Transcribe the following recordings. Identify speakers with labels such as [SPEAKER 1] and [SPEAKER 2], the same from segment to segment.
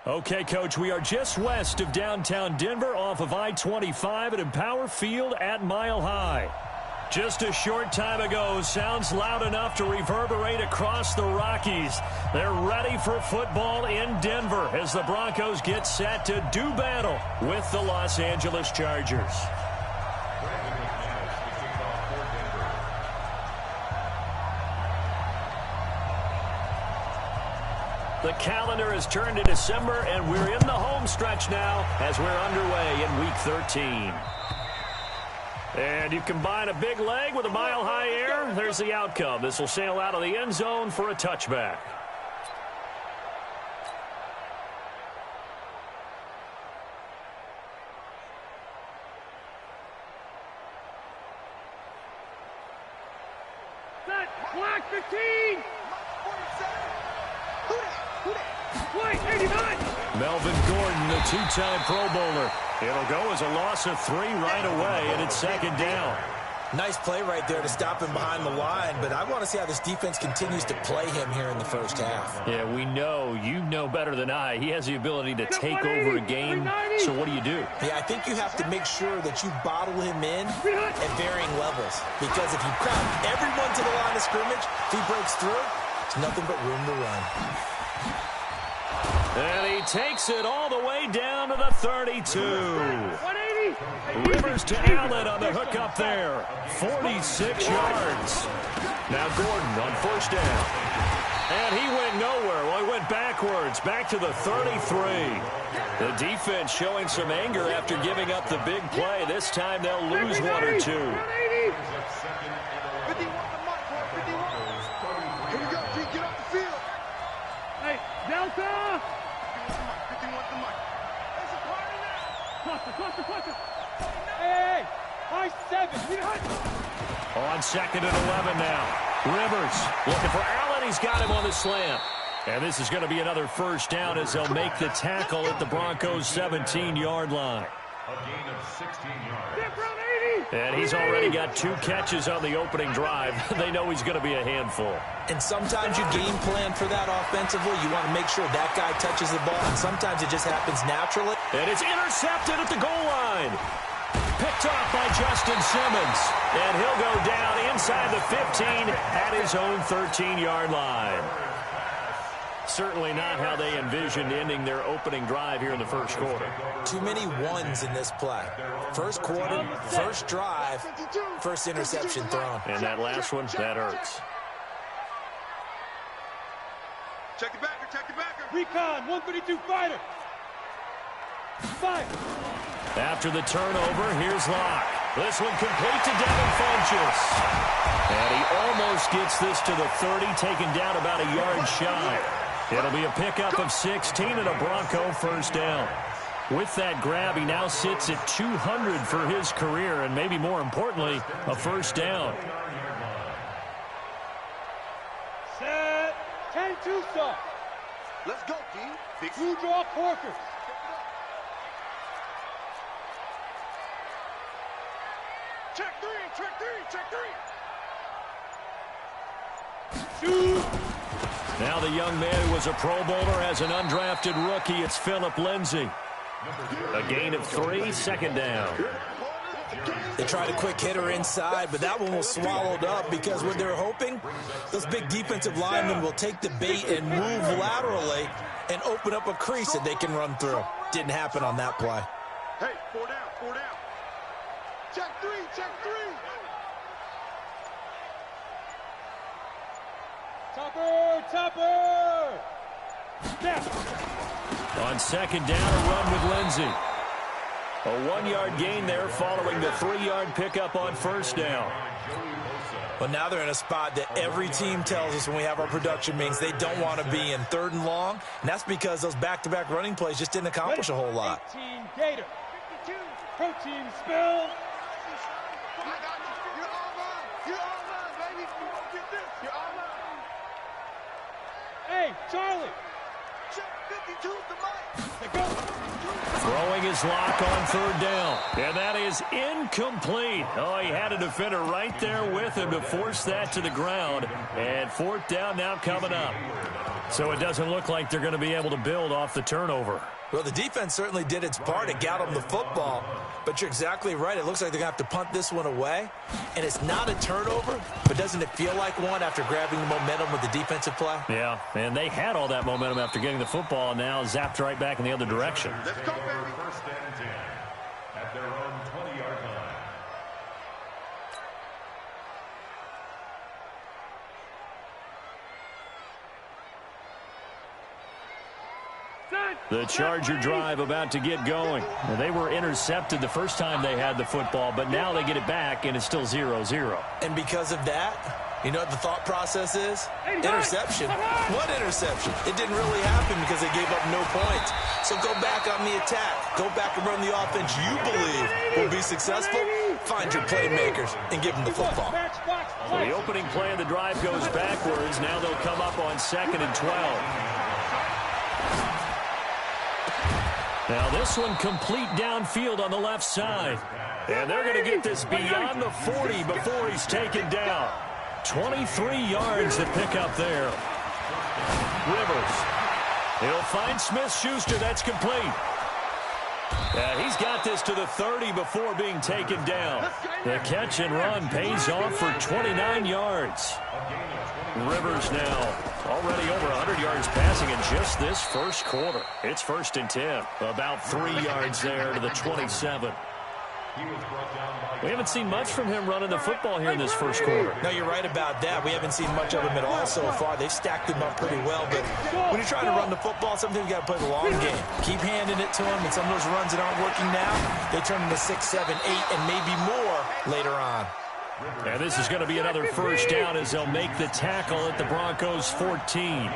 [SPEAKER 1] Okay, Coach, we are just west of downtown Denver off of I-25 at Empower Field at Mile High. Just a short time ago, sounds loud enough to reverberate across the Rockies. They're ready for football in Denver as the Broncos get set to do battle with the Los Angeles Chargers. The calendar has turned to December, and we're in the home stretch now as we're underway in Week 13. And you combine a big leg with a mile-high air, there's the outcome. This will sail out of the end zone for a touchback.
[SPEAKER 2] Set, block 15! Play 89!
[SPEAKER 1] Melvin Gordon, the two-time Pro Bowler. It'll go as a loss of 3 right away, and it's second down.
[SPEAKER 3] Nice play right there to stop him behind the line, but I want to see how this defense continues to play him here in the first half.
[SPEAKER 1] Yeah, we know, you know better than I, he has the ability to take over a game. So what do you do?
[SPEAKER 3] Yeah, I think you have to make sure that you bottle him in at varying levels, because if you crowd everyone to the line of scrimmage, if he breaks through, it's nothing but room to run.
[SPEAKER 1] And he takes it all the way down to the 32.
[SPEAKER 2] 180!
[SPEAKER 1] Rivers to Allen on the hook up there. 46 yards. Now Gordon on first down. And he went nowhere. Well, he went backwards, back to the 33. The defense showing some anger after giving up the big play. This time they'll lose 1 or 2.
[SPEAKER 2] 180! 51 the mark, 51. Here we go, G, get off the field. Hey, Delta! 51 the mark. There's a part in there. Cluster. Hey, I-7.
[SPEAKER 1] On second and 11 now. Rivers looking for Allen. He's got him on the slant. And this is going to be another first down as they'll make the tackle at the Broncos' 17-yard line.
[SPEAKER 2] A gain of 16 yards.
[SPEAKER 1] And he's already got 2 catches on the opening drive. They know he's going to be a handful.
[SPEAKER 3] And sometimes you game plan for that offensively. You want to make sure that guy touches the ball, and sometimes it just happens naturally.
[SPEAKER 1] And it's intercepted at the goal line. Picked off by Justin Simmons. And he'll go down inside the 15 at his own 13-yard line. Certainly not how they envisioned ending their opening drive here in the first quarter.
[SPEAKER 3] Too many ones in this play. First quarter, first drive, first interception thrown.
[SPEAKER 1] And that last one, that hurts.
[SPEAKER 2] Check the backer. Recon, 152 fighter. 5.
[SPEAKER 1] After the turnover, here's Locke. This one complete to Devin Funchess. And he almost gets this to the 30, taken down about a yard shy. It'll be a pickup of 16 and a Bronco first down. With that grab, he now sits at 200 for his career, and maybe more importantly, a first down.
[SPEAKER 2] Set. 10-2 stop. Let's go, team. Blue draw Corker. Check three. Shoot.
[SPEAKER 1] Now the young man who was a Pro Bowler as an undrafted rookie, it's Phillip Lindsay. A gain of 3, second down.
[SPEAKER 3] They tried a quick hitter inside, but that one was swallowed up because what they're hoping, those big defensive linemen will take the bait and move laterally and open up a crease that they can run through. Didn't happen on that play.
[SPEAKER 2] Hey, 4 down. Check three. Topper. Snap.
[SPEAKER 1] On second down, a run with Lindsay. A 1-yard gain there following the 3-yard pickup on first down.
[SPEAKER 3] Well, now they're in a spot that every team tells us when we have our production meetings they don't want to be in, 3rd and long. And that's because those back-to-back running plays just didn't accomplish a whole lot.
[SPEAKER 2] 18 Gator. 52. Protein spill. You're all mine, baby. You won't get this. You're all mine. Hey, Charlie.
[SPEAKER 1] Throwing his lock on third down. And that is incomplete. Oh, he had a defender right there with him to force that to the ground. And fourth down now coming up. So it doesn't look like they're going to be able to build off the turnover.
[SPEAKER 3] Well, the defense certainly did its part. It got them the football. But you're exactly right. It looks like they're going to have to punt this one away. And it's not a turnover, but doesn't it feel like one after grabbing the momentum with the defensive play?
[SPEAKER 1] Yeah, and they had all that momentum after getting the football, and now zapped right back in the other direction.
[SPEAKER 2] Let's go, baby.
[SPEAKER 4] First and 10 at their own 20-yard line.
[SPEAKER 1] The Charger drive about to get going. Well, they were intercepted the first time they had the football, but now they get it back, and it's still 0-0.
[SPEAKER 3] And because of that, you know what the thought process is? Interception. What interception? It didn't really happen because they gave up no points. So go back on the attack. Go back and run the offense you believe will be successful. Find your playmakers and give them the football.
[SPEAKER 1] So the opening play of the drive goes backwards. Now they'll come up on 2nd and 12. Now this one complete downfield on the left side. And they're going to get this beyond the 40 before he's taken down. 23 yards to pick up there. Rivers. He'll find Smith-Schuster. That's complete. He's got this to the 30 before being taken down. The catch and run pays off for 29 yards. Rivers now already over 100 yards passing in just this first quarter. It's 1st and 10. About 3 yards there to the 27. We haven't seen much from him running the football here in this first quarter.
[SPEAKER 3] No, you're right about that. We haven't seen much of him at all so far. They've stacked him up pretty well, but when you're trying to run the football, sometimes you got to play the long game. Keep handing it to him, and some of those runs that aren't working now, they turn into 6, 7, 8, and maybe more later on.
[SPEAKER 1] And this is going to be another first down as they'll make the tackle at the Broncos 14.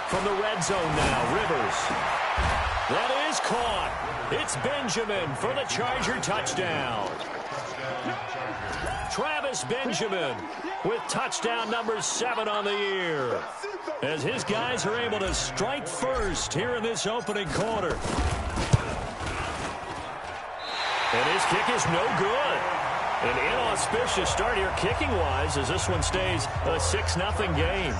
[SPEAKER 1] From the red zone now, Rivers. That is caught. It's Benjamin for the Charger touchdown. Travis Benjamin with touchdown number 7 on the year. As his guys are able to strike first here in this opening quarter. And his kick is no good. An inauspicious start here kicking-wise as this one stays a 6-0 game.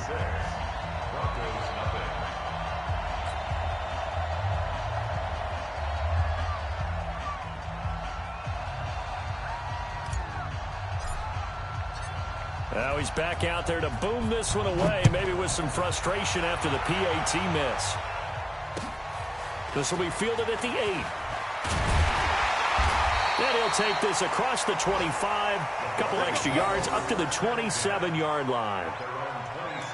[SPEAKER 1] Now he's back out there to boom this one away, maybe with some frustration after the PAT miss. This will be fielded at the 8. Then he'll take this across the 25, a couple extra yards up to the 27-yard line.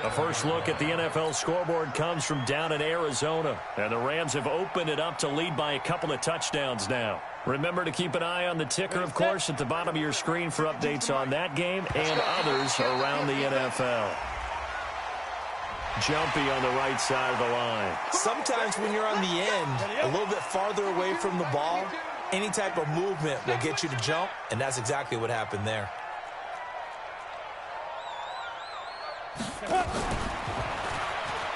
[SPEAKER 1] A first look at the NFL scoreboard comes from down in Arizona, and the Rams have opened it up to lead by a couple of touchdowns now. Remember to keep an eye on the ticker, of course, at the bottom of your screen for updates on that game and others around the NFL. Jumpy on the right side of the line.
[SPEAKER 3] Sometimes when you're on the end, a little bit farther away from the ball, any type of movement will get you to jump, and that's exactly what happened there.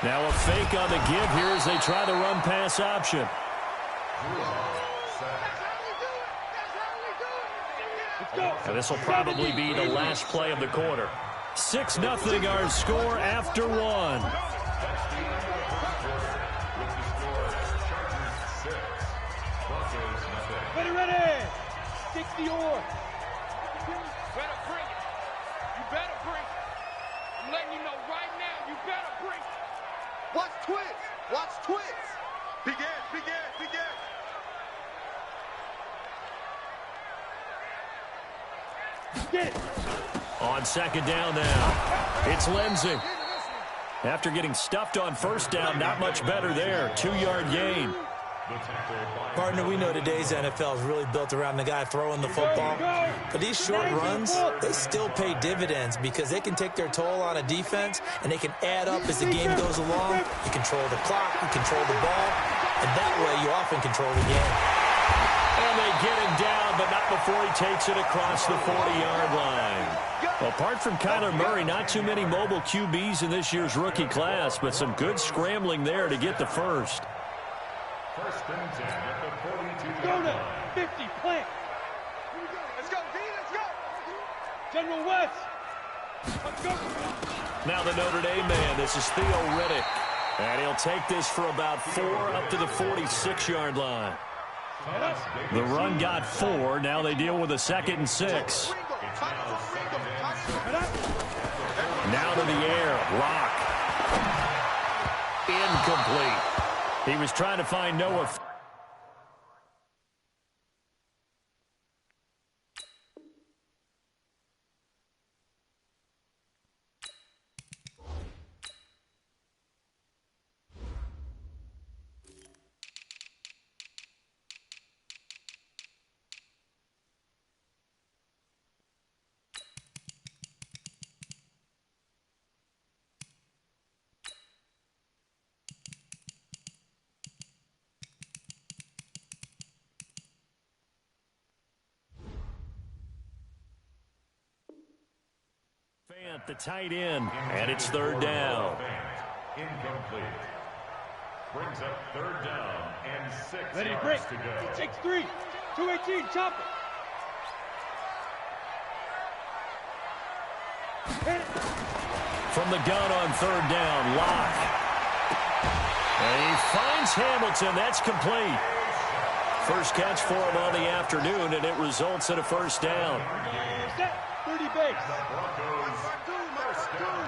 [SPEAKER 1] Now a fake on the give here as they try the run-pass option. And this will probably be the last play of the quarter. 6-0 our score after 1.
[SPEAKER 2] Ready. 60 or. Better bring it. You better bring it. I'm letting you know right now, you better bring it. Watch twist. Watch twist. Begin.
[SPEAKER 1] On 2nd down now, it's Lindsey. After getting stuffed on 1st down, not much better there. 2-yard gain.
[SPEAKER 3] Partner, we know today's NFL is really built around the guy throwing the football. But these short runs, they still pay dividends because they can take their toll on a defense, and they can add up as the game goes along. You control the clock, you control the ball. and that way you often control the game.
[SPEAKER 1] And they get him down, but not before he takes it across the 40-yard line. Apart from Kyler Murray, not too many mobile QBs in this year's rookie class, but some good scrambling there to get the first.
[SPEAKER 4] First and 10 at the 42.
[SPEAKER 2] Go to 50, plant. Let's go, D, let's go. General West. Let's go.
[SPEAKER 1] Now the Notre Dame man, this is Theo Riddick. And he'll take this for about 4 up to the 46-yard line. The run got 4. Now they deal with a 2nd and 6. Now to the air. Lock. Incomplete. He was trying to find Noah. The tight end, and it's 3rd down.
[SPEAKER 4] Incomplete. Brings up 3rd down and 6
[SPEAKER 2] Ready,
[SPEAKER 4] yards
[SPEAKER 2] break.
[SPEAKER 4] to go.
[SPEAKER 2] 6-3, 218, chop it.
[SPEAKER 1] From the gun on 3rd down, Lock. And he finds Hamilton. That's complete. First catch for him on the afternoon, and it results in a 1st down.
[SPEAKER 2] Set, 30 base.
[SPEAKER 4] Broncos first down.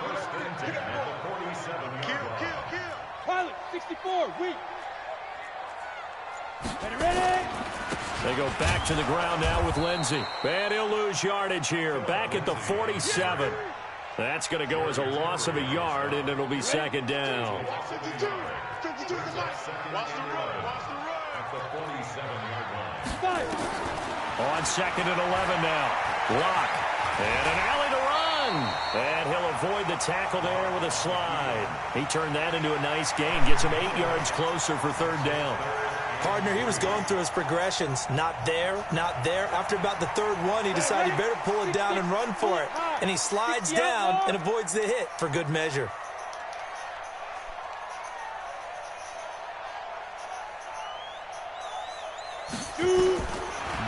[SPEAKER 4] First and 10 at the 47-yard line.
[SPEAKER 2] Pilot, 64, weak. Ready.
[SPEAKER 1] They go back to the ground now with Lindsey. And he'll lose yardage here. Back at the 47. That's going to go as a loss of a yard, and it'll be 2nd down.
[SPEAKER 4] Watch the run. At the 47-yard line.
[SPEAKER 1] On 2nd and 11 now. Lock. And an alley to run. And he'll avoid the tackle there with a slide. He turned that into a nice gain. Gets him 8 yards closer for 3rd down.
[SPEAKER 3] Partner, he was going through his progressions. Not there, not there. After about the 3rd one, he decided he better pull it down and run for it. And he slides down and avoids the hit for good measure.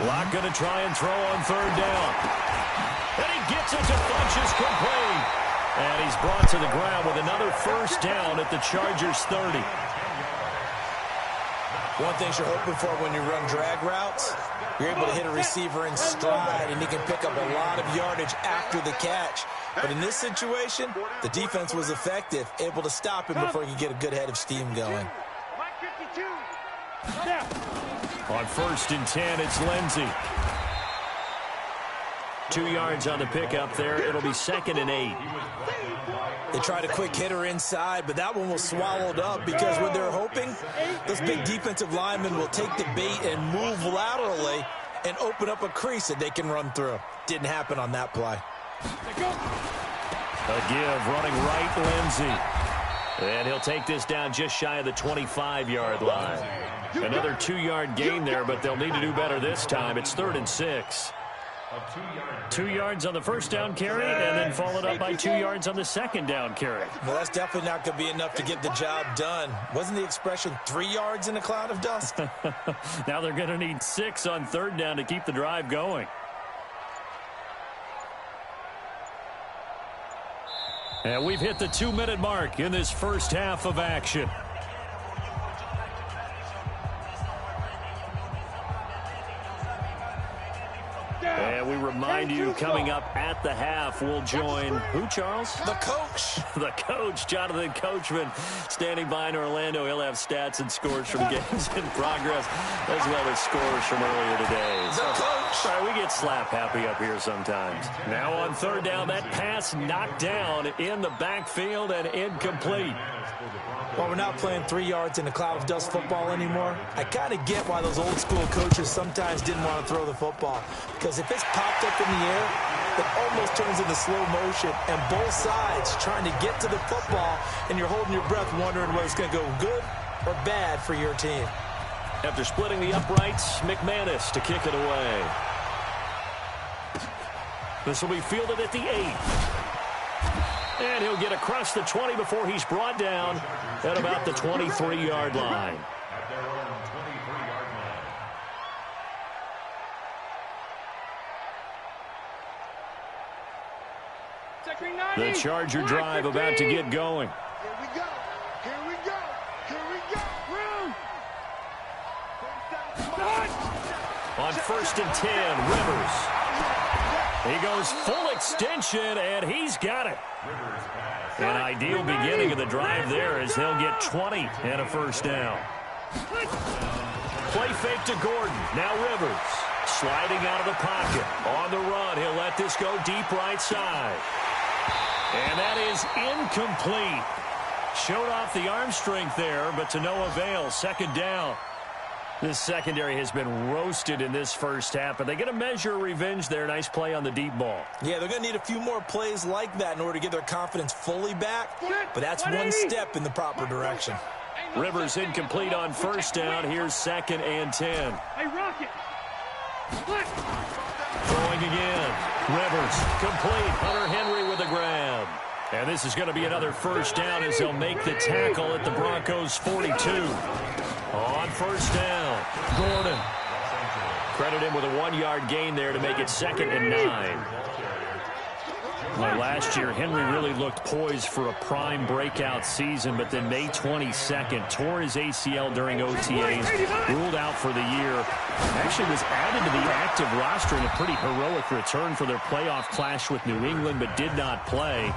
[SPEAKER 1] Lock going to try and throw on 3rd down. And he gets it to Funchess complete. And he's brought to the ground with another 1st down at the Chargers' 30.
[SPEAKER 3] One thing you're hoping for when you run drag routes, you're able to hit a receiver in stride, and he can pick up a lot of yardage after the catch. But in this situation, the defense was effective, able to stop him before he could get a good head of steam going.
[SPEAKER 1] On 1st and 10, it's Lindsey. 2 yards on the pickup there. It'll be 2nd and 8.
[SPEAKER 3] They tried a quick hitter inside, but that one was swallowed up because what they're hoping, those big defensive linemen will take the bait and move laterally and open up a crease that they can run through. Didn't happen on that play.
[SPEAKER 1] A give, running right, Lindsey. And he'll take this down just shy of the 25-yard line. Another 2-yard gain there, but they'll need to do better this time. It's 3rd and 6. 2 yards on the 1st down carry, and then followed up by 2 yards on the 2nd down carry.
[SPEAKER 3] Well, that's definitely not going to be enough to get the job done. Wasn't the expression 3 yards in a cloud of dust?
[SPEAKER 1] Now they're going to need 6 on 3rd down to keep the drive going. And we've hit the 2-minute mark in this first half of action. And we remind you, coming up at the half, we'll join who, Charles?
[SPEAKER 3] The coach.
[SPEAKER 1] The coach, Jonathan Coachman, standing by in Orlando. He'll have stats and scores from games in progress, as well as scores from earlier today.
[SPEAKER 3] The coach.
[SPEAKER 1] Sorry, we get slap happy up here sometimes. Now on 3rd down, that pass knocked down in the backfield and incomplete.
[SPEAKER 3] While we're not playing 3 yards in a cloud of dust football anymore, I kind of get why those old school coaches sometimes didn't want to throw the football. Because if it's popped up in the air, it almost turns into slow motion, and both sides trying to get to the football, and you're holding your breath wondering whether it's going to go good or bad for your team.
[SPEAKER 1] After splitting the uprights, McManus to kick it away. This will be fielded at the 8. And he'll get across the 20 before he's brought down at about the 23-yard line. The Charger drive about to get going.
[SPEAKER 2] Here we go. Here we go. Here we go. Room.
[SPEAKER 1] On 1st and 10, Rivers. He goes full extension, and he's got it. An ideal beginning of the drive there as he'll get 20 and a first down. Play fake to Gordon. Now Rivers. Sliding out of the pocket. On the run, he'll let this go deep right side. And that is incomplete. Showed off the arm strength there, but to no avail. Second down. This secondary has been roasted in this first half, but they get a measure of revenge there. Nice play on the deep ball.
[SPEAKER 3] Yeah, they're going to need a few more plays like that in order to get their confidence fully back, but that's one step in the proper direction.
[SPEAKER 1] Rivers incomplete on first down. Here's 2nd and 10.
[SPEAKER 2] Hey, Rocket.
[SPEAKER 1] Throwing again. Rivers complete. Hunter Henry with a grab. And this is going to be another first down as they'll make the tackle at the Broncos 42. On first down, Gordon. Credit him with a 1-yard gain there to make it 2nd and 9. Well, last year, Henry really looked poised for a prime breakout season, but then May 22nd, tore his ACL during OTAs, ruled out for the year. Actually was added to the active roster in a pretty heroic return for their playoff clash with New England, but did not play.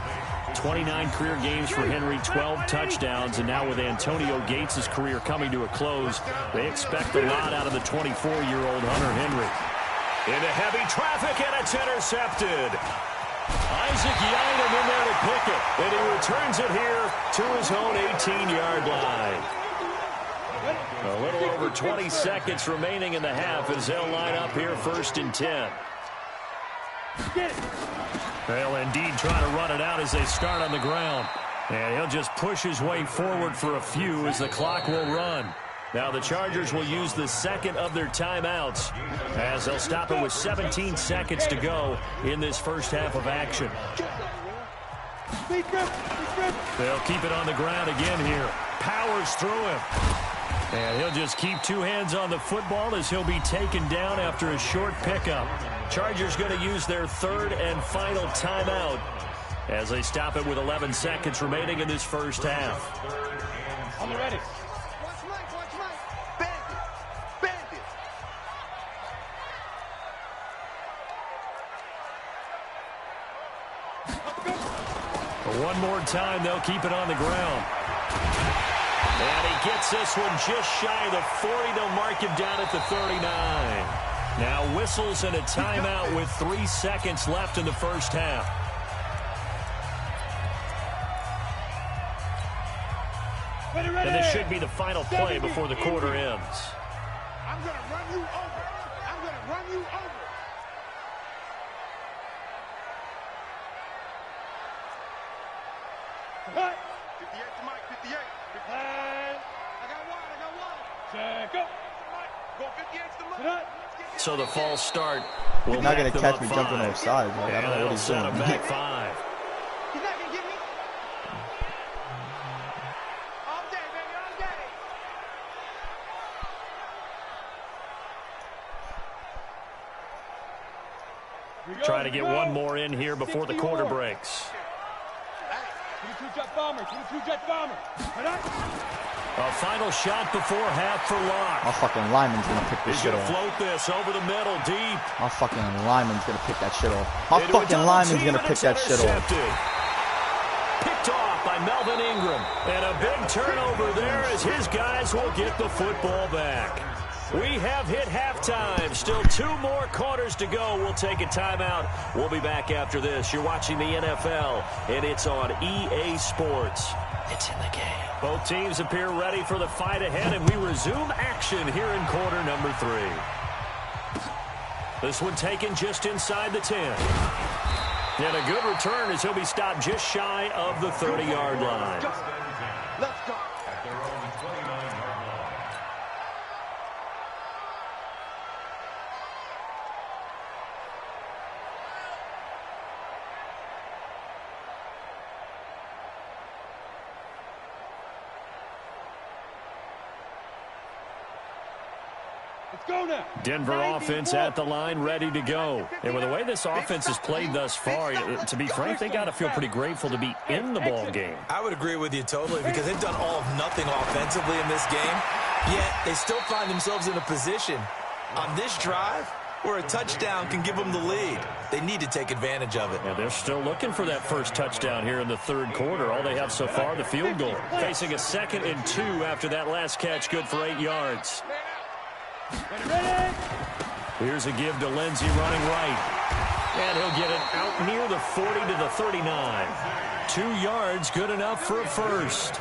[SPEAKER 1] 29 career games for Henry, 12 touchdowns, and now with Antonio Gates' career coming to a close, they expect a lot out of the 24-year-old Hunter Henry. Into heavy traffic, and it's intercepted. Isaac Yiadom in there to pick it, and he returns it here to his own 18-yard line. A little over 20 seconds remaining in the half as they'll line up here 1st and 10. They'll indeed try to run it out as they start on the ground. And he'll just push his way forward for a few as the clock will run. Now the Chargers will use the 2nd of their timeouts as they'll stop it with 17 seconds to go in this first half of action. They'll keep it on the ground again here. Powers through him. And he'll just keep 2 hands on the football as he'll be taken down after a short pickup. Chargers going to use their 3rd and final timeout as they stop it with 11 seconds remaining in this first half.
[SPEAKER 2] On the ready.
[SPEAKER 1] One more time, they'll keep it on the ground. And he gets this one just shy of the 40. They'll mark him down at the 39. Now whistles and a timeout with 3 seconds left in the first half. And this should be the final play before the quarter ends.
[SPEAKER 2] I'm going to run you over. I'm going to run you over. What? 58 to Mike, 58. I got one. Check up. Go 58 to Mike.
[SPEAKER 1] So the false start will
[SPEAKER 5] He's not going to catch me
[SPEAKER 1] 5.
[SPEAKER 5] jumping offside. Like, I don't know what he's doing.
[SPEAKER 1] Back 5.
[SPEAKER 2] He's not going to get me. All day, baby, all day.
[SPEAKER 1] Try to get one more in here before the quarter breaks.
[SPEAKER 2] 22-jet bomber, 22-jet bomber.
[SPEAKER 1] A final shot before half for Locke.
[SPEAKER 5] My fucking lineman's going to pick this
[SPEAKER 1] He's
[SPEAKER 5] shit
[SPEAKER 1] going to
[SPEAKER 5] off.
[SPEAKER 1] float this over the middle, deep.
[SPEAKER 5] My fucking lineman's going to pick that shit off. My fucking lineman's going to pick that shit off.
[SPEAKER 1] Picked off by Melvin Ingram. And a big turnover there as his guys will get the football back. We have hit halftime. Still 2 more quarters to go. We'll take a timeout. We'll be back after this. You're watching the NFL, and it's on EA Sports. It's in the game. Both teams appear ready for the fight ahead, and we resume action here in quarter number 3. This one taken just inside the 10. And a good return as he'll be stopped just shy of the 30-yard line.
[SPEAKER 2] Let's go.
[SPEAKER 1] Denver offense at the line, ready to go. And with the way this offense has played thus far, to be frank, they got to feel pretty grateful to be in the ball game.
[SPEAKER 3] I would agree with you totally because they've done all of nothing offensively in this game, yet they still find themselves in a position on this drive where a touchdown can give them the lead. They need to take advantage of it.
[SPEAKER 1] Yeah, they're still looking for that first touchdown here in the third quarter. All they have so far, the field goal. Facing a 2nd and 2 after that last catch, good for 8 yards. Here's a give to Lindsey running right. And he'll get it out near the 40 to the 39. 2 yards, good enough for a first.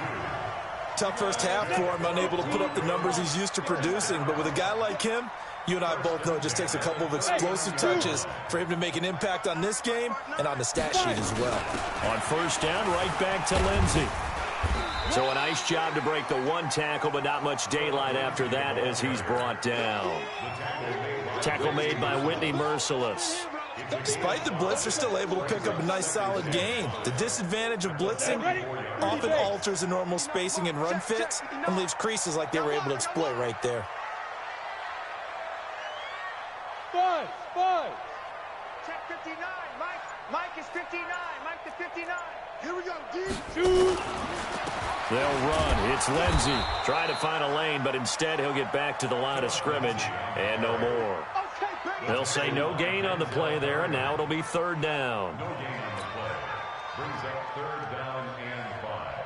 [SPEAKER 3] Tough first half for him, unable to put up the numbers he's used to producing. But with a guy like him, you and I both know it just takes a couple of explosive touches for him to make an impact on this game and on the stat sheet as well.
[SPEAKER 1] On first down, right back to Lindsey. So a nice job to break the 1 tackle, but not much daylight after that as he's brought down. Tackle made by Whitney Merciless.
[SPEAKER 3] Despite the blitz, they're still able to pick up a nice solid gain. The disadvantage of blitzing often alters the normal spacing and run fits and leaves creases like they were able to exploit right there.
[SPEAKER 2] Five. Check 59. Mike is 59. Mike to 59. Here we go, D. Shoot.
[SPEAKER 1] They'll run. It's Lindsey. Trying to find a lane, but instead he'll get back to the line of scrimmage and no more. They'll say no gain on the play there, and now it'll be 3rd down.
[SPEAKER 4] No gain on the play. Brings up 3rd down and 5.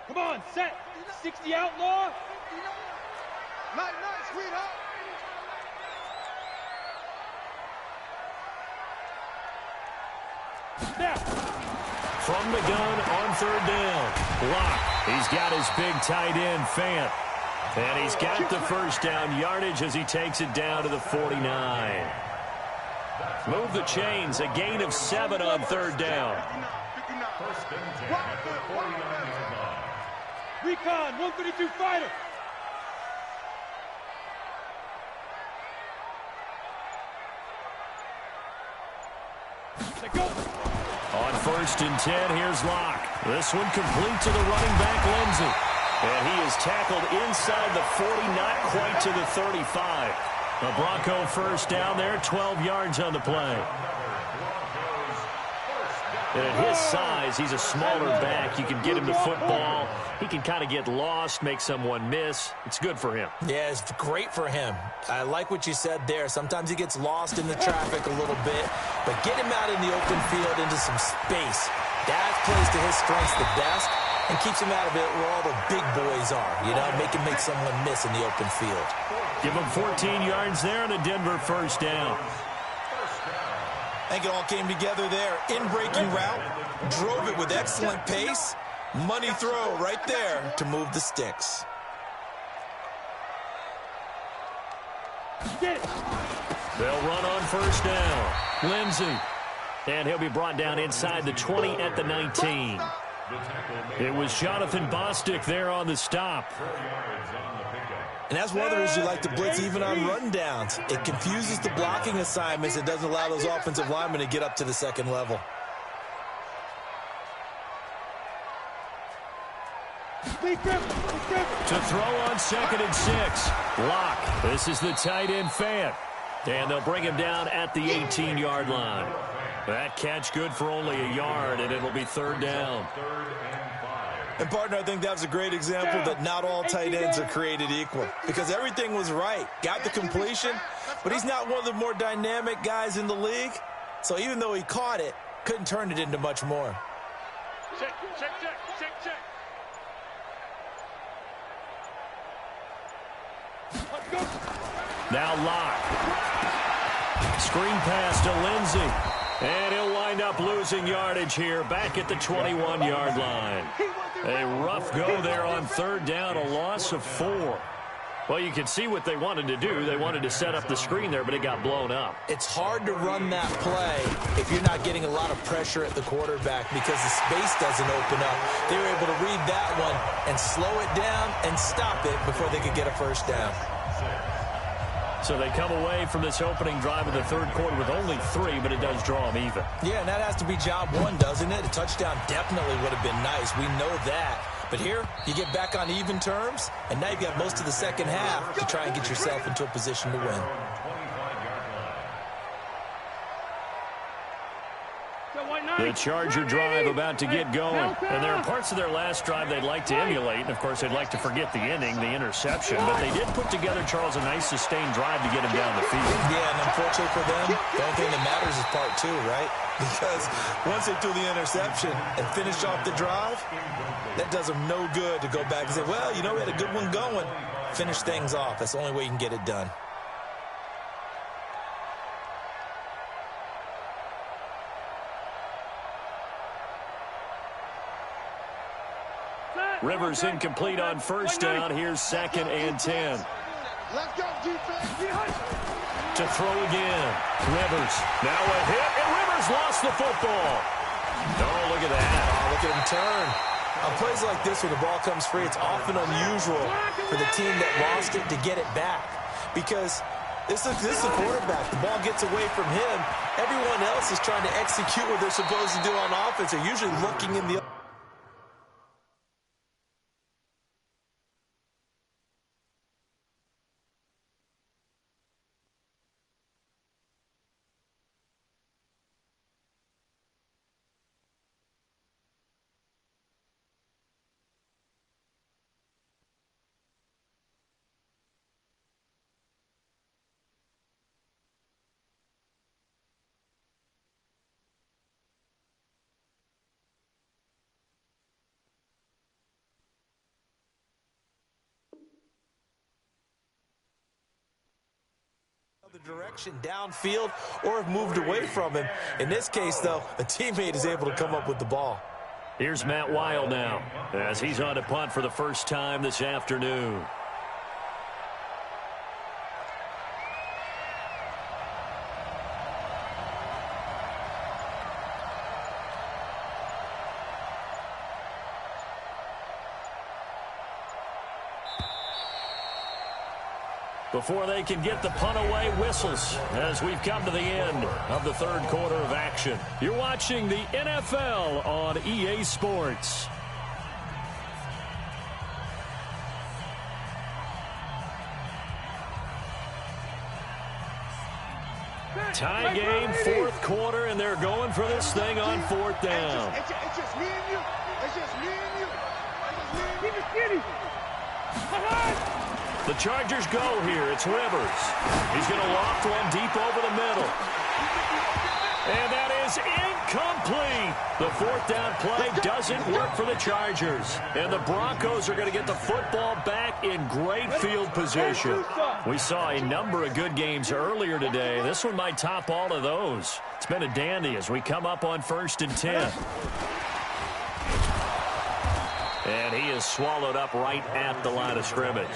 [SPEAKER 2] Come on, set. 60 outlaw. Nice, sweetheart.
[SPEAKER 1] Now. From the gun on 3rd down. Block. He's got his big tight end, Fant. And he's got the first down yardage as he takes it down to the 49. Move the chains. A gain of 7 on 3rd down.
[SPEAKER 4] First and 10 at the 49-yard line.
[SPEAKER 2] Recon, 132 fighter. Go.
[SPEAKER 1] On 1st and 10, here's Locke. This one complete to the running back, Lindsey. And he is tackled inside the 40, not quite to the 35. The Bronco first down there, 12 yards on the play. And at his size, he's a smaller back. You can get him to football. He can kind of get lost, make someone miss. It's good for him.
[SPEAKER 3] Yeah, it's great for him. I like what you said there. Sometimes he gets lost in the traffic a little bit, but get him out in the open field into some space. That plays to his strengths the best and keeps him out of it where all the big boys are, you know, make him make someone miss in the open field.
[SPEAKER 1] Give him 14 yards there and a Denver first down.
[SPEAKER 3] I think it all came together there. In-breaking route, drove it with excellent pace. Money throw right there to move the sticks.
[SPEAKER 1] They'll run on first down. Lindsey. And he'll be brought down inside the 20 at the 19. It was Jonathan Bostic there on the stop.
[SPEAKER 3] And that's one of the reasons you like to blitz even on run downs. It confuses the blocking assignments. It doesn't allow those offensive linemen to get up to the second level.
[SPEAKER 1] To throw on 2nd and 6. Block. This is the tight end, Fant. And they'll bring him down at the 18-yard line. That catch good for only a yard, and it'll be 3rd down.
[SPEAKER 3] And, partner, I think that was a great example that not all tight ends are created equal. Because everything was right. Got the completion, but he's not one of the more dynamic guys in the league. So even though he caught it, couldn't turn it into much more.
[SPEAKER 2] Check.
[SPEAKER 1] Now Locke. Screen pass to Lindsey. And he'll wind up losing yardage here back at the 21-yard line. A rough go there on 3rd down, a loss of 4. Well, you can see what they wanted to do. They wanted to set up the screen there, but it got blown up.
[SPEAKER 3] It's hard to run that play if you're not getting a lot of pressure at the quarterback because the space doesn't open up. They were able to read that one and slow it down and stop it before they could get a first down.
[SPEAKER 1] So they come away from this opening drive of the 3rd quarter with only 3, but it does draw them even.
[SPEAKER 3] Yeah, and that has to be job 1, doesn't it? A touchdown definitely would have been nice. We know that. But here, you get back on even terms, and now you've got most of the second half to try and get yourself into a position to win.
[SPEAKER 1] The Charger drive about to get going. And there are parts of their last drive they'd like to emulate. And, of course, they'd like to forget the ending, the interception. But they did put together, Charles, a nice sustained drive to get him down the field.
[SPEAKER 3] Yeah, and unfortunately for them, the only thing that matters is part two, right? Because once they threw the interception and finished off the drive, that does them no good to go back and say, well, you know, we had a good one going. Finish things off. That's the only way you can get it done.
[SPEAKER 1] Rivers incomplete on first down. Here's 2nd and 10.
[SPEAKER 2] Let's go, defense.
[SPEAKER 1] To throw again. Rivers. Now a hit, and Rivers lost the football. Oh, look at that.
[SPEAKER 3] Oh, look at him turn. On plays like this, when the ball comes free, it's often unusual for the team that lost it to get it back. Because this is a quarterback. The ball gets away from him. Everyone else is trying to execute what they're supposed to do on offense. They're usually looking in the direction downfield or have moved away from him. In this case, though, a teammate is able to come up with the ball.
[SPEAKER 1] Here's Matt Weil now as he's on to punt for the first time this afternoon. Before they can get the punt away, whistles as we've come to the end of the third quarter of action. You're watching the NFL on EA Sports. Tie game, fourth quarter, and they're going for this thing on fourth down.
[SPEAKER 2] It's just me and you. It's just me and you. Keep it skinny.
[SPEAKER 1] The Chargers go here. It's Rivers. He's going to loft one deep over the middle. And that is incomplete. The fourth down play doesn't work for the Chargers. And the Broncos are going to get the football back in great field position. We saw a number of good games earlier today. This one might top all of those. It's been a dandy as we come up on 1st and 10. And he is swallowed up right at the line of scrimmage.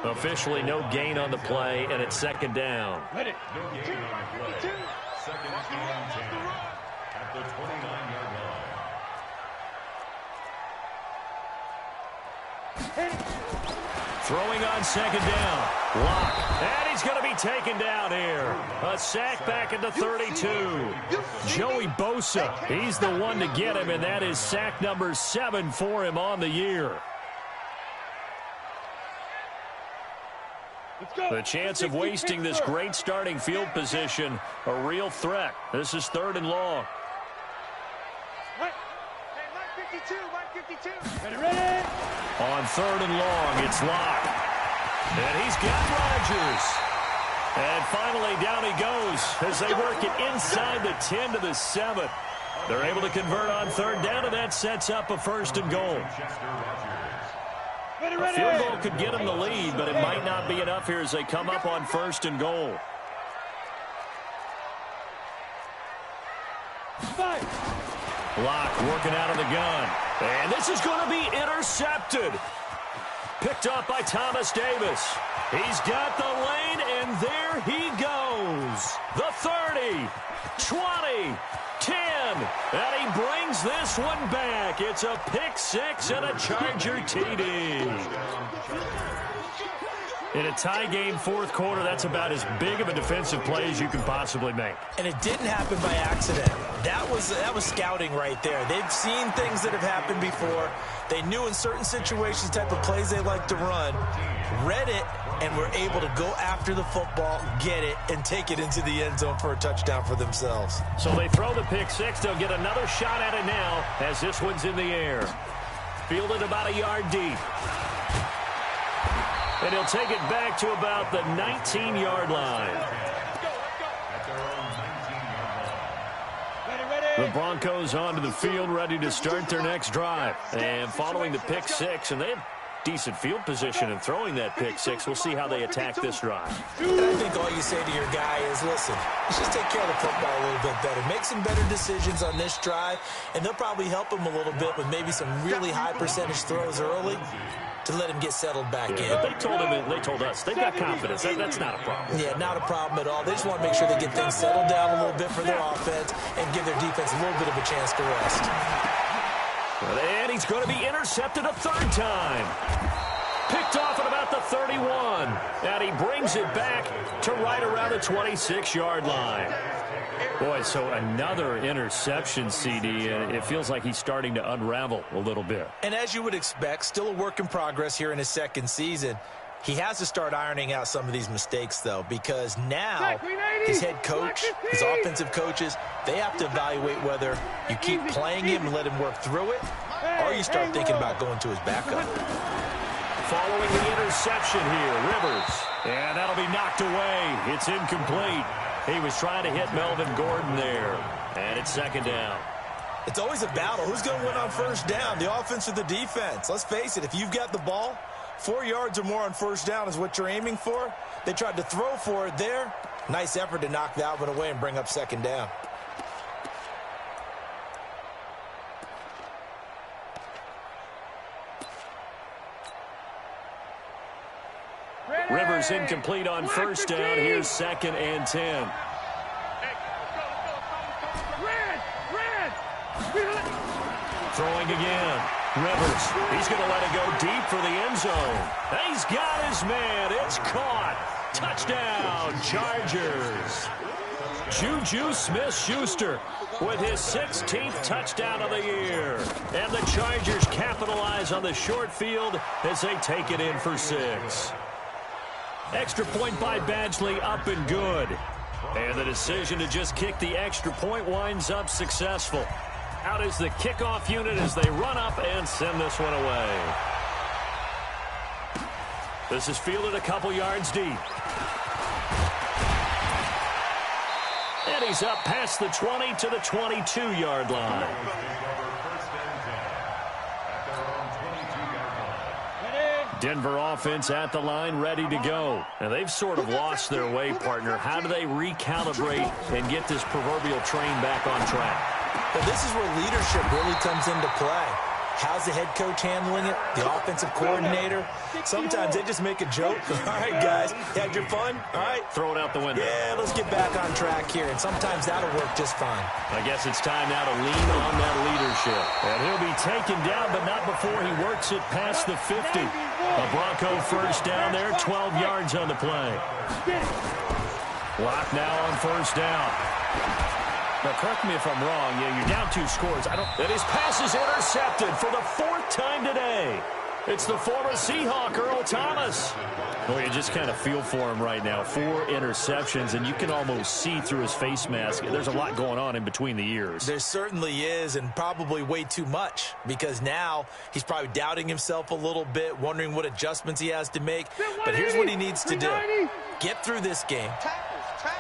[SPEAKER 1] Officially no gain on the play, and it's 2nd down.
[SPEAKER 4] No gain on the play. 2nd and 10 at the 29-yard line.
[SPEAKER 1] Throwing on 2nd down. Block. And he's going to be taken down here. A sack back at the 32. Joey Bosa, he's the one to get him, and that is sack number 7 for him on the year. The chance of wasting this great starting field position, a real threat. This is 3rd and long. On 3rd and long, it's Locke. And he's got Rodgers. And finally, down he goes as they work it inside the 10 to the 7. They're able to convert on 3rd down, and that sets up a 1st and goal. A field goal could get them the lead, but it might not be enough here as they come up on 1st and goal. Locke working out of the gun. And this is going to be intercepted. Picked up by Thomas Davis. He's got the lane, and there he goes. The 30, 20, 10, and he brings this one back. It's a pick 6 and a Charger TD. In a tie game fourth quarter, that's about as big of a defensive play as you can possibly make.
[SPEAKER 3] And it didn't happen by accident. That was scouting right there. They've seen things that have happened before. They knew in certain situations the type of plays they like to run, read it, and were able to go after the football, get it, and take it into the end zone for a touchdown for themselves.
[SPEAKER 1] So they throw the pick six. They'll get another shot at it now as this one's in the air. Fielded about a yard deep. And he'll take it back to about the 19-yard line. The Broncos onto the field, ready to start their next drive. And following the pick six, and they have decent field position in throwing that pick six. We'll see how they attack this drive.
[SPEAKER 3] And I think all you say to your guy is, listen, let's just take care of the football a little bit better. Make some better decisions on this drive, and they'll probably help him a little bit with maybe some really high percentage throws early to let him get settled back in.
[SPEAKER 1] They told us they've got confidence. That's not a problem.
[SPEAKER 3] Yeah, not a problem at all. They just want to make sure they get things settled down a little bit for their offense and give their defense a little bit of a chance to rest.
[SPEAKER 1] And he's going to be intercepted a third time. Picked off at about the 31. And he brings it back to right around the 26-yard line. Boy, so another interception, CD, and it feels like he's starting to unravel a little bit.
[SPEAKER 3] And as you would expect, still a work in progress here in his second season. He has to start ironing out some of these mistakes, though, because now his head coach, his offensive coaches, they have to evaluate whether you keep playing him and let him work through it, or you start thinking about going to his backup.
[SPEAKER 1] Following the interception here, Rivers. And that'll be knocked away. It's incomplete. He was trying to hit Melvin Gordon there. And it's second down.
[SPEAKER 3] It's always a battle. Who's going to win on first down, the offense or the defense? Let's face it, if you've got the ball, 4 yards or more on first down is what you're aiming for. They tried to throw for it there. Nice effort to knock that one away and bring up second down.
[SPEAKER 1] Rivers incomplete on first down. Here's second and 10. Throwing again. Rivers, he's going to let it go deep for the end zone. He's got his man. It's caught. Touchdown, Chargers. Juju Smith-Schuster with his 16th touchdown of the year. And the Chargers capitalize on the short field as they take it in for 6. Extra point by Badgley, up and good. And the decision to just kick the extra point winds up successful. Out is the kickoff unit as they run up and send this one away. This is fielded a couple yards deep. And he's up past the 20 to the 22-yard line. Denver offense at the line, ready to go. And they've sort of lost their way, partner. How do they recalibrate and get this proverbial train back on track?
[SPEAKER 3] Well, this is where leadership really comes into play. How's the head coach handling it? The offensive coordinator? Sometimes they just make a joke. All right, guys, you had your fun? All right.
[SPEAKER 1] Throw it out the window.
[SPEAKER 3] Yeah, let's get back on track here. And sometimes that'll work just fine.
[SPEAKER 1] I guess it's time now to lean on that leadership. And he'll be taken down, but not before he works it past the 50. A Bronco first down there, 12 yards on the play. Lock now on first down. Now, correct me if I'm wrong. Yeah, you're down 2 scores. And his pass is intercepted for the 4th time today. It's the former Seahawk, Earl Thomas. Well, you just kind of feel for him right now. 4 interceptions, and you can almost see through his face mask. There's a lot going on in between the ears.
[SPEAKER 3] There certainly is, and probably way too much, because now he's probably doubting himself a little bit, wondering what adjustments he has to make. But here's what he needs to do. Get through this game.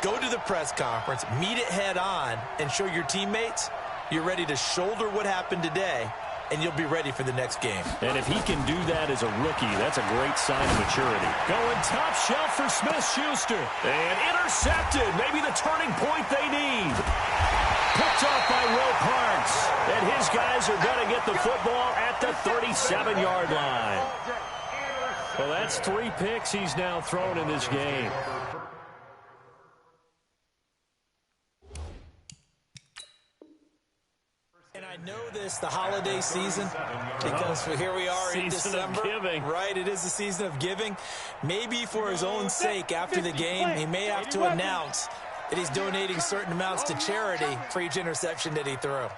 [SPEAKER 3] Go to the press conference, meet it head on, and show your teammates you're ready to shoulder what happened today, and you'll be ready for the next game.
[SPEAKER 1] And if he can do that as a rookie, that's a great sign of maturity. Going top shelf for Smith-Schuster. And intercepted. Maybe the turning point they need. Picked off by Will Parks. And his guys are going to get the football at the 37-yard line. Well, that's 3 picks he's now thrown in this game.
[SPEAKER 3] And I know this, the holiday season, because here we are in December. Right, it is the season of giving. Maybe for his own sake, after the game, he may have to announce that he's donating certain amounts to charity for each interception that he threw.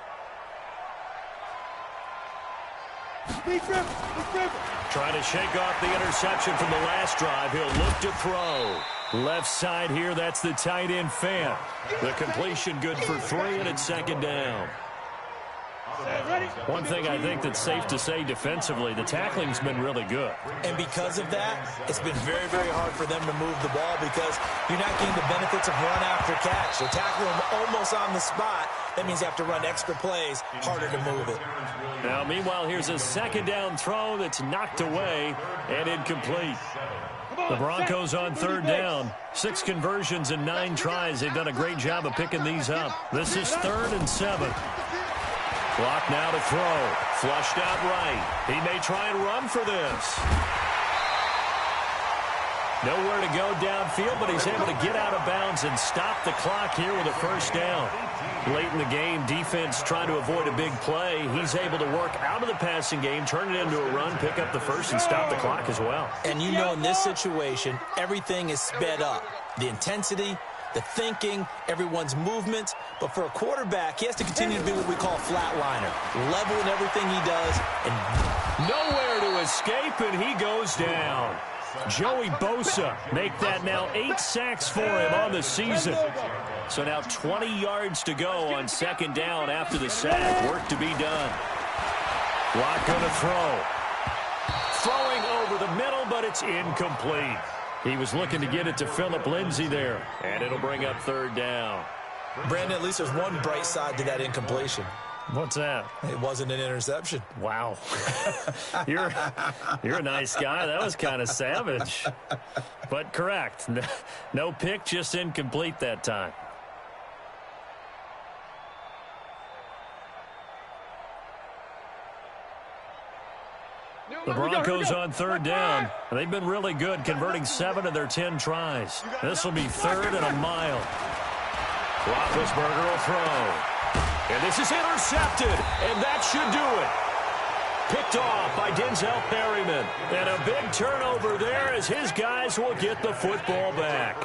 [SPEAKER 1] Trying to shake off the interception from the last drive. He'll look to throw. Left side here, that's the tight end Fan. The completion good for 3, and it's second down. One thing I think that's safe to say defensively, the tackling's been really good.
[SPEAKER 3] And because of that, it's been very, very hard for them to move the ball because you're not getting the benefits of run after catch. They're tackling them almost on the spot. That means you have to run extra plays, harder to move it.
[SPEAKER 1] Now, meanwhile, here's a second down throw that's knocked away and incomplete. The Broncos on third down. 6 conversions and 9 tries. They've done a great job of picking these up. This is 3rd and 7. Clock now to throw. Flushed out right. He may try and run for this. Nowhere to go downfield, but he's able to get out of bounds and stop the clock here with a first down. Late in the game, defense trying to avoid a big play. He's able to work out of the passing game, turn it into a run, pick up the first, and stop the clock as well.
[SPEAKER 3] And you know in this situation, everything is sped up. The intensity, the thinking, everyone's movement. But for a quarterback, he has to continue to be what we call a flatliner. Level in everything he does. And
[SPEAKER 1] nowhere to escape, and he goes down. Joey Bosa make that now 8 sacks for him on the season. So now 20 yards to go on second down after the sack. Work to be done. Lock going to throw. Throwing over the middle, but it's incomplete. He was looking to get it to Phillip Lindsay there, and it'll bring up third down.
[SPEAKER 3] Brandon, at least there's one bright side to that incompletion.
[SPEAKER 1] What's that?
[SPEAKER 3] It wasn't an interception.
[SPEAKER 1] Wow. You're a nice guy. That was kind of savage. But correct. No pick, just incomplete that time. The Broncos on third down. They've been really good, converting 7 of their 10 tries. This will be 3rd and a mile. Roethlisberger will throw. And this is intercepted, and that should do it. Picked off by Denzel Perryman. And a big turnover there as his guys will get the football back.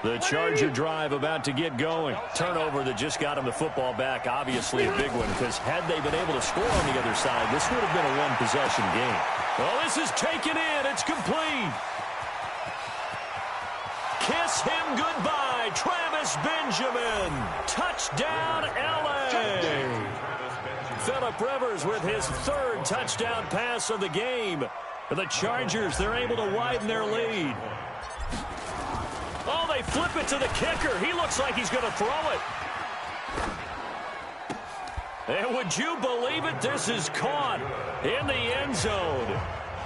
[SPEAKER 1] The Charger drive about to get going. Turnover that just got him the football back. Obviously a big one, because had they been able to score on the other side, this would have been a one-possession game. Well, this is taken in. It's complete. Kiss him goodbye, Travis Benjamin. Touchdown, L.A. Phillip Rivers with his 3rd touchdown pass of the game. For the Chargers, they're able to widen their lead. Oh, they flip it to the kicker. He looks like he's going to throw it. And would you believe it? This is caught in the end zone.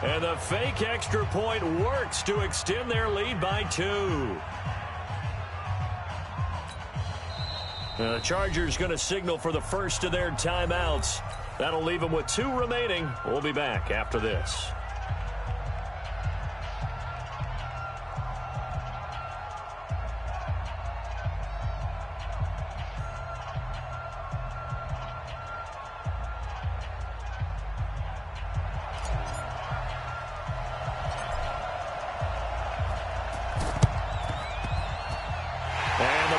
[SPEAKER 1] And the fake extra point works to extend their lead by 2. The Chargers going to signal for the first of their timeouts. That'll leave them with 2 remaining. We'll be back after this.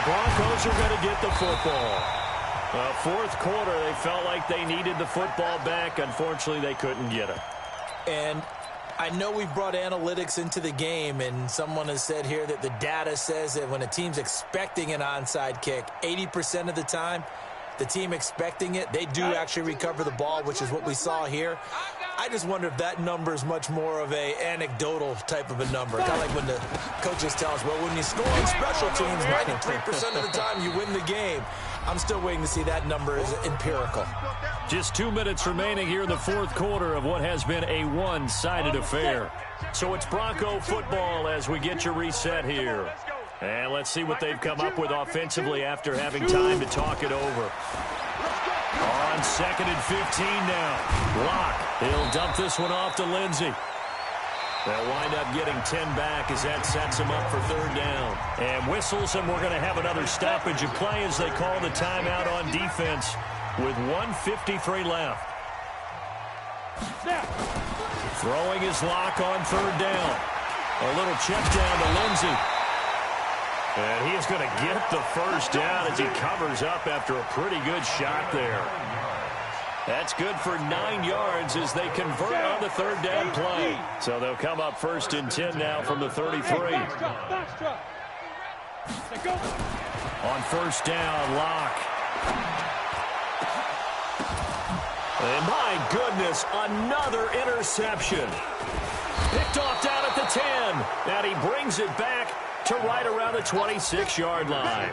[SPEAKER 1] Broncos are going to get the football. Fourth quarter, they felt like they needed the football back. Unfortunately, they couldn't get it.
[SPEAKER 3] And I know we've brought analytics into the game, and someone has said here that the data says that when a team's expecting an onside kick, 80% of the time, the team expecting it, they do actually recover the ball, which is what we saw here. I just wonder if that number is much more of a anecdotal type of a number. Kind of like when the coaches tell us, well, when you score on special teams, 93% of the time you win the game. I'm still waiting to see that number is empirical.
[SPEAKER 1] Just 2 minutes remaining here in the fourth quarter of what has been a one-sided affair. So it's Bronco football as we get your reset here. And let's see what they've come up with offensively after having time to talk it over. On 2nd and 15 now. Lock. He'll dump this one off to Lindsay. They'll wind up getting 10 back as that sets them up for third down. And whistles, and we're going to have another stoppage of play as they call the timeout on defense with 1:53 left. Throwing his lock on third down. A little check down to Lindsey. And he is going to get the first down as he covers up after a pretty good shot there. That's good for 9 yards as they convert on the third down play. So they'll come up first and 10 now from the 33. On first down, Locke. And my goodness, another interception. Picked off down at the 10. And he brings it back to right around the 26-yard line.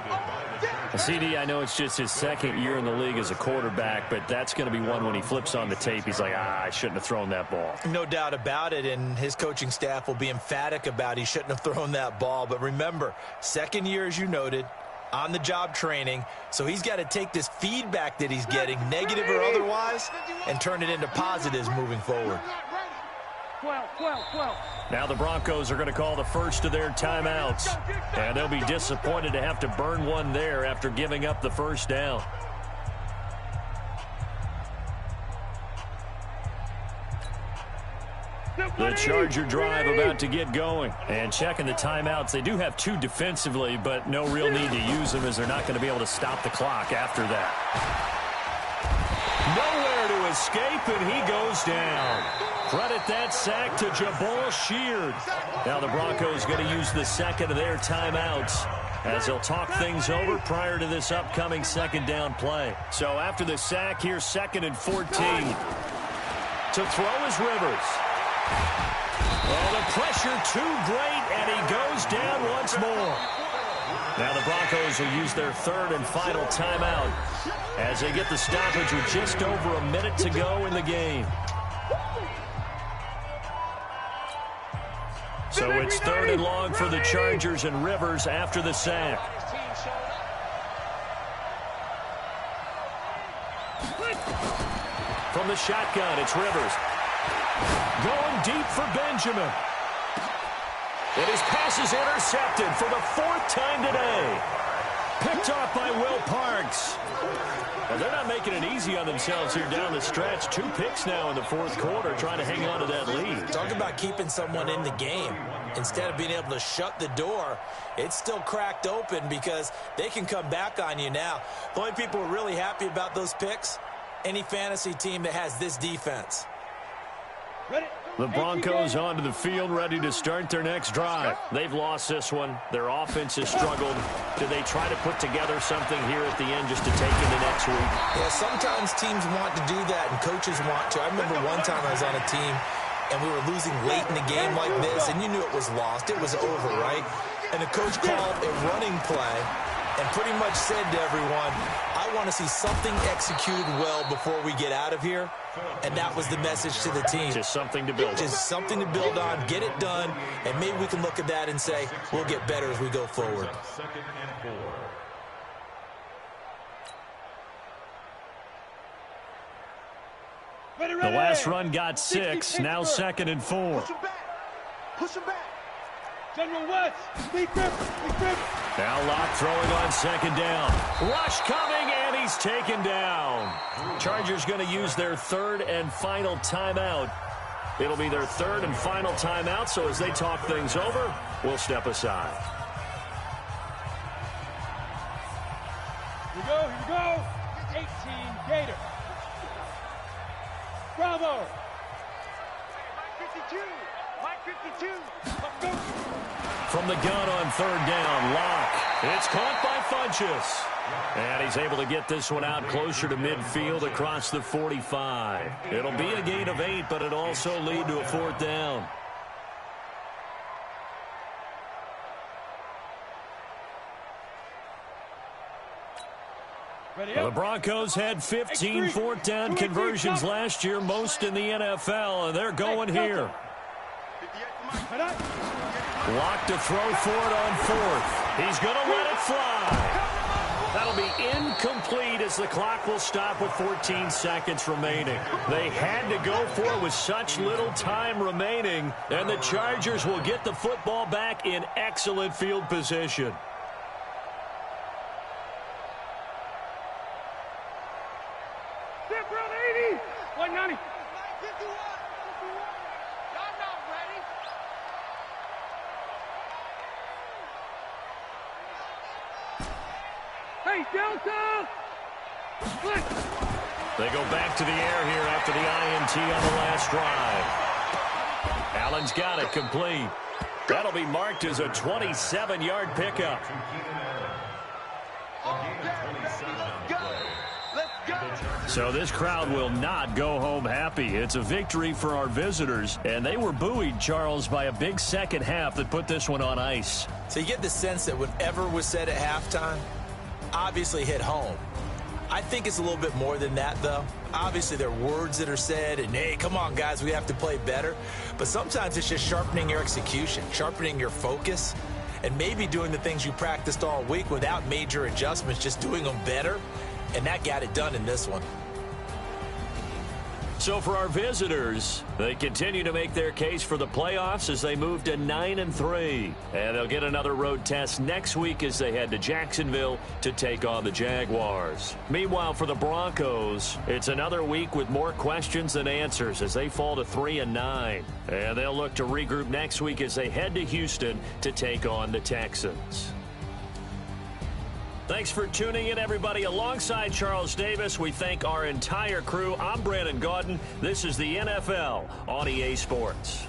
[SPEAKER 1] CD, I know it's just his second year in the league as a quarterback, but that's going to be one when he flips on the tape. He's like, I shouldn't have thrown that ball.
[SPEAKER 3] No doubt about it, and his coaching staff will be emphatic about he shouldn't have thrown that ball. But remember, second year, as you noted, on-the-job training, so he's got to take this feedback that he's getting, negative or otherwise, and turn it into positives moving forward.
[SPEAKER 1] Now the Broncos are going to call the first of their timeouts, and they'll be disappointed to have to burn one there after giving up the first down. The Charger drive about to get going. And checking the timeouts, they do have 2 defensively, but no real need to use them as they're not going to be able to stop the clock after that. Nowhere to escape, and he goes down. Credit that sack to Jabal Sheard. Now the Broncos going to use the second of their timeouts as they'll talk things over prior to this upcoming second down play. So after the sack, here's 2nd and 14. To throw is Rivers. Oh, the pressure too great, and he goes down once more. Now the Broncos will use their third and final timeout as they get the stoppage with just over a minute to go in the game. So it's 3rd and long for the Chargers and Rivers after the sack. From the shotgun, it's Rivers. Going deep for Benjamin. And his pass is intercepted for the 4th time today. Picked off by Will Parks. Well, they're not making it easy on themselves here down the stretch. 2 picks now in the 4th quarter trying to hang on to that lead.
[SPEAKER 3] Talk about keeping someone in the game. Instead of being able to shut the door, it's still cracked open because they can come back on you now. The only people who are really happy about those picks, any fantasy team that has this defense.
[SPEAKER 1] The Broncos onto the field, ready to start their next drive. They've lost this one. Their offense has struggled. Do they try to put together something here at the end just to take into next week?
[SPEAKER 3] Yeah, sometimes teams want to do that, and coaches want to. I remember one time I was on a team, and we were losing late in the game like this, and you knew it was lost. It was over, right? And the coach called a running play and pretty much said to everyone, I want to see something executed well before we get out of here. And that was the message to the team.
[SPEAKER 1] Just something to build on.
[SPEAKER 3] Just something to build on, get it done, and maybe we can look at that and say, we'll get better as we go forward.
[SPEAKER 4] 2nd and 4.
[SPEAKER 1] The last run got 6, now 2nd and 4.
[SPEAKER 2] Push him back. Push him back.
[SPEAKER 4] General West. Big grip.
[SPEAKER 1] Now Locke throwing on 2nd down. Rush coming, and he's taken down. Chargers going to use their 3rd and final timeout. It'll be their 3rd and final timeout, so as they talk things over, we'll step aside.
[SPEAKER 4] Here we go. 18 Gator. Bravo.
[SPEAKER 2] Mike 52.
[SPEAKER 4] Let's go.
[SPEAKER 1] From the gun on 3rd down, Locke. It's caught by Funchess. And he's able to get this one out closer to midfield across the 45. It'll be a gain of 8, but it'll also lead to a 4th down. Well, the Broncos had 15 4th down conversions last year, most in the NFL, and they're going here. Locke to throw for it on 4th. He's going to let it fly. That'll be incomplete as the clock will stop with 14 seconds remaining. They had to go for it with such little time remaining, and the Chargers will get the football back in excellent field position.
[SPEAKER 2] Step around 80. 190. 51. Y'all not ready. Hey, Delta! Split!
[SPEAKER 1] They go back to the air here after the INT on the last drive. Allen's got it complete. That'll be marked as a 27-yard pickup. So this crowd will not go home happy. It's a victory for our visitors, and they were buoyed, Charles, by a big second half that put this one on ice.
[SPEAKER 3] So you get the sense that whatever was said at halftime obviously hit home. I think it's a little bit more than that, though. Obviously, there are words that are said, and, hey, come on, guys, we have to play better. But sometimes it's just sharpening your execution, sharpening your focus, and maybe doing the things you practiced all week without major adjustments, just doing them better, and that got it done in this one.
[SPEAKER 1] So for our visitors, they continue to make their case for the playoffs as they move to 9-3. And they'll get another road test next week as they head to Jacksonville to take on the Jaguars. Meanwhile, for the Broncos, it's another week with more questions than answers as they fall to 3-9. And they'll look to regroup next week as they head to Houston to take on the Texans. Thanks for tuning in, everybody. Alongside Charles Davis, we thank our entire crew. I'm Brandon Gaudin. This is the NFL on EA Sports.